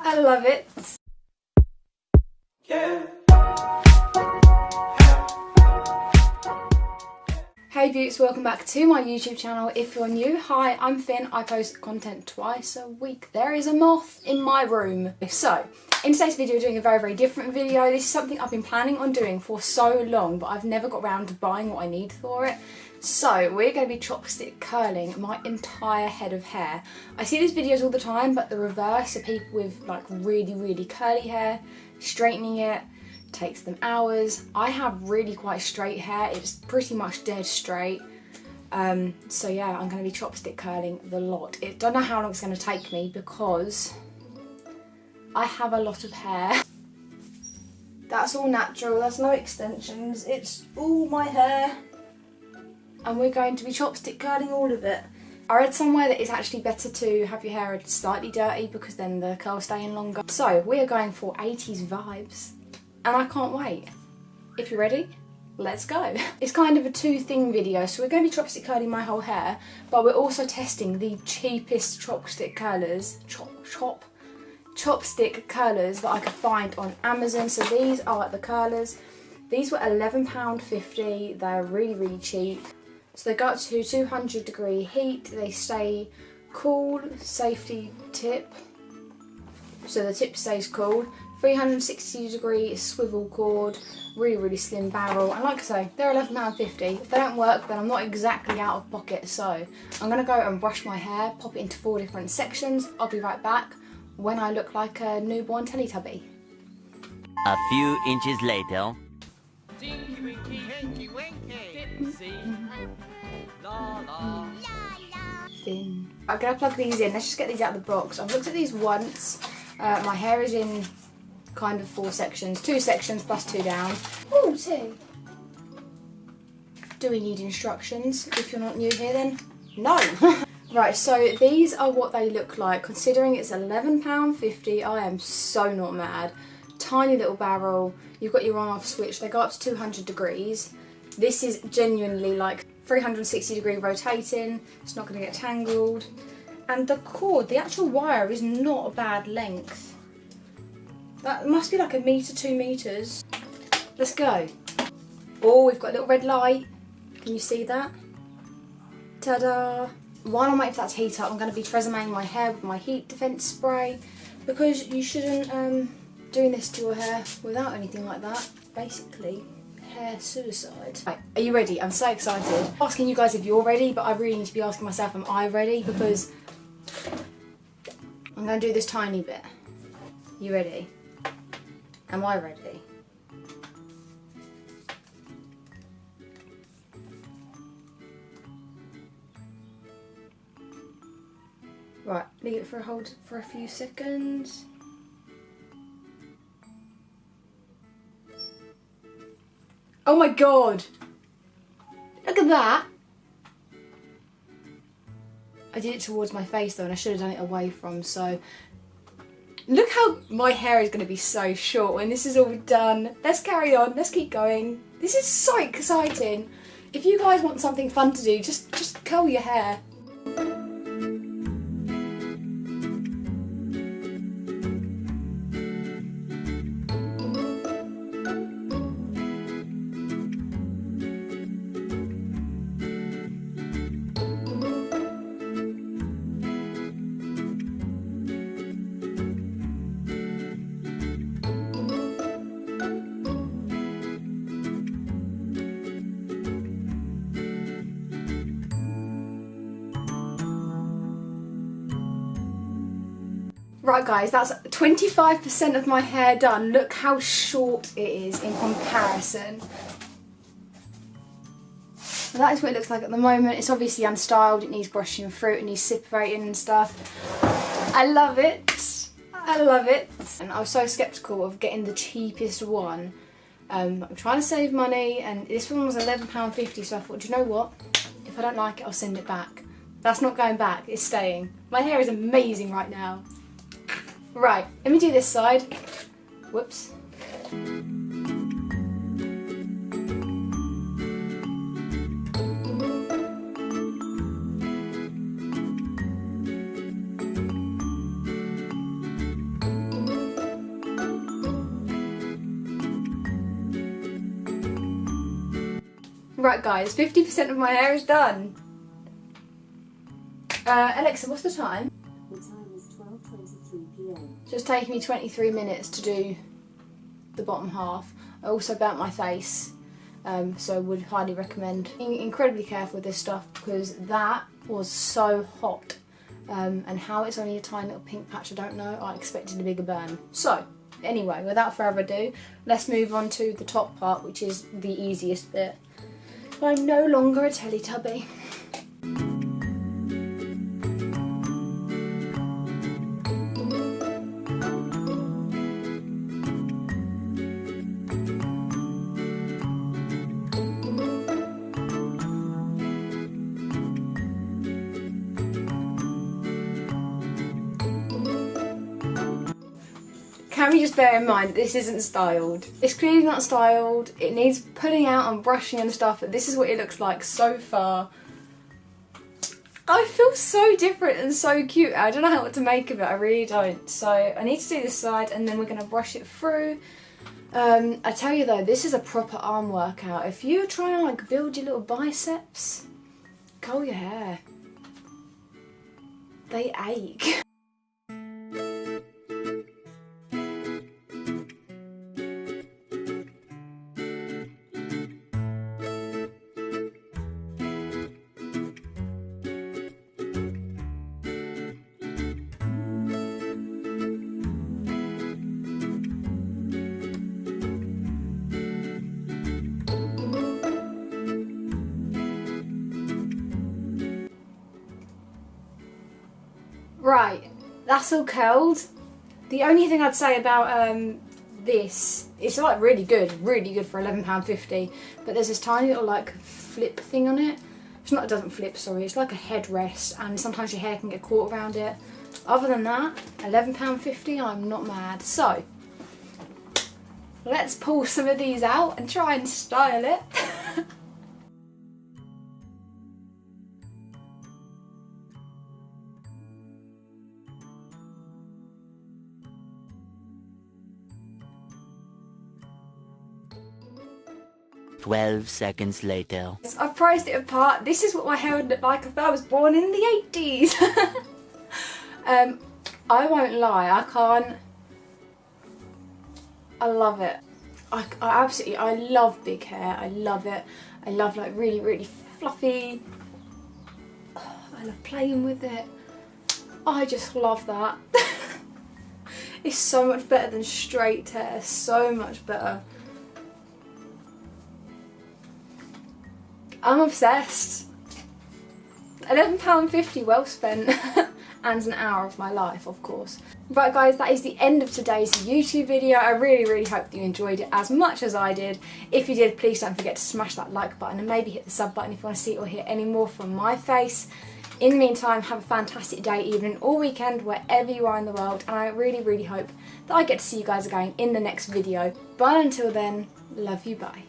I love it. Yeah. Hey beauts, welcome back to my YouTube channel. If you're new, hi, I'm Finn. I post content twice a week. There is a moth in my room. So, in today's video we're doing a very different video. This is something I've been planning on doing for so long, but I've never got around to buying what I need for it. So, we're going to be chopstick curling my entire head of hair. I see these videos all the time, but the reverse are people with like really curly hair, straightening it. Takes them hours. I have really quite straight hair. It's pretty much dead straight. So yeah, I'm going to be chopstick curling the lot. I don't know how long it's going to take me because I have a lot of hair. That's all natural. That's no extensions. It's all my hair. And we're going to be chopstick curling all of it. I read somewhere that it's actually better to have your hair slightly dirty because then the curls stay in longer. So we are going for 80s vibes. And I can't wait. If you're ready, let's go. It's kind of a two-thing video, so we're going to be chopstick curling my whole hair, but we're also testing the cheapest chopstick curlers, chopstick curlers that I could find on Amazon. So these are the curlers. These were £11.50. They're really cheap. So they go up to 200-degree heat. They stay cool. Safety tip. So the tip stays cool. 360-degree swivel cord, really slim barrel, and like I say, they're £11.50. If they don't work, then I'm not exactly out of pocket, so I'm going to go and brush my hair, pop it into 4 different sections. I'll be right back when I look like a newborn Teletubby. A few inches later. Tinky winky, hinky winky, didn't see. La la. Thin. I'm going to plug these in. Let's just get these out of the box. I've looked at these once. My hair is in kind of 4 sections, 2 sections plus 2 down. Oh, 2. Do we need instructions? If you're not new here then, no. Right, so these are what they look like. Considering it's £11.50, I am so not mad. Tiny little barrel, you've got your on-off switch, they go up to 200 degrees. This is genuinely like 360-degree rotating, it's not going to get tangled. And the cord, the actual wire is not a bad length. That must be like 1 metre, 2 metres. Let's go. Oh, we've got a little red light. Can you see that? Ta-da! While I'm waiting for that to heat up, I'm going to be Tresemmeing my hair with my heat defence spray, because you shouldn't doing this to your hair without anything like that. Basically, hair suicide. Right, are you ready? I'm so excited. I'm asking you guys if you're ready, but I really need to be asking myself, am I ready? Because I'm going to do this tiny bit. You ready? Am I ready? Right, leave it for a few seconds. Oh my god! Look at that! I did it towards my face though, and I should have done it away from, so... Look how my hair is going to be so short when this is all done. Let's carry on, let's keep going. This is so exciting. If you guys want something fun to do, just curl your hair. Right guys, that's 25% of my hair done. Look how short it is in comparison. So that is what it looks like at the moment. It's obviously unstyled, it needs brushing through, it needs separating and stuff. I love it. I love it. And I was so sceptical of getting the cheapest one. I'm trying to save money, and this one was £11.50, so I thought, do you know what? If I don't like it, I'll send it back. That's not going back, it's staying. My hair is amazing right now. Right, let me do this side. Whoops. Right guys, 50% of my hair is done. Alexa, what's the time? The time is 12:23 p.m. Just taking me 23 minutes to do the bottom half. I also burnt my face, so would highly recommend being incredibly careful with this stuff because that was so hot. And how it's only a tiny little pink patch, I don't know. I expected a bigger burn. So, anyway, without further ado, let's move on to the top part, which is the easiest bit. I'm no longer a Teletubby. Can we just bear in mind this isn't styled? It's clearly not styled, it needs pulling out and brushing and stuff, but this is what it looks like so far. I feel so different and so cute. I don't know what to make of it, I really don't. So I need to do this side and then we're going to brush it through. I tell you though, this is a proper arm workout. If you're trying to like build your little biceps, curl your hair. They ache. Right, that's all curled. The only thing I'd say about this, it's like really good for £11.50, but there's this tiny little like flip thing on it. It's not, it doesn't flip, sorry, it's like a headrest and sometimes your hair can get caught around it. Other than that, £11.50, I'm not mad. So, let's pull some of these out and try and style it. 12 seconds later. I've priced it apart. This is what my hair would look like if I was born in the 80s. I won't lie, I can't. I love it. I absolutely, I love big hair. I love it. I love like really fluffy. I love playing with it. I just love that. It's so much better than straight hair. So much better. I'm obsessed. £11.50 well spent. And an hour of my life, of course. Right guys, that is the end of today's YouTube video. I really hope that you enjoyed it as much as I did. If you did, please don't forget to smash that like button and maybe hit the sub button if you want to see or hear any more from my face. In the meantime, have a fantastic day, evening or weekend, wherever you are in the world, and I really hope that I get to see you guys again in the next video. But until then, love you, bye.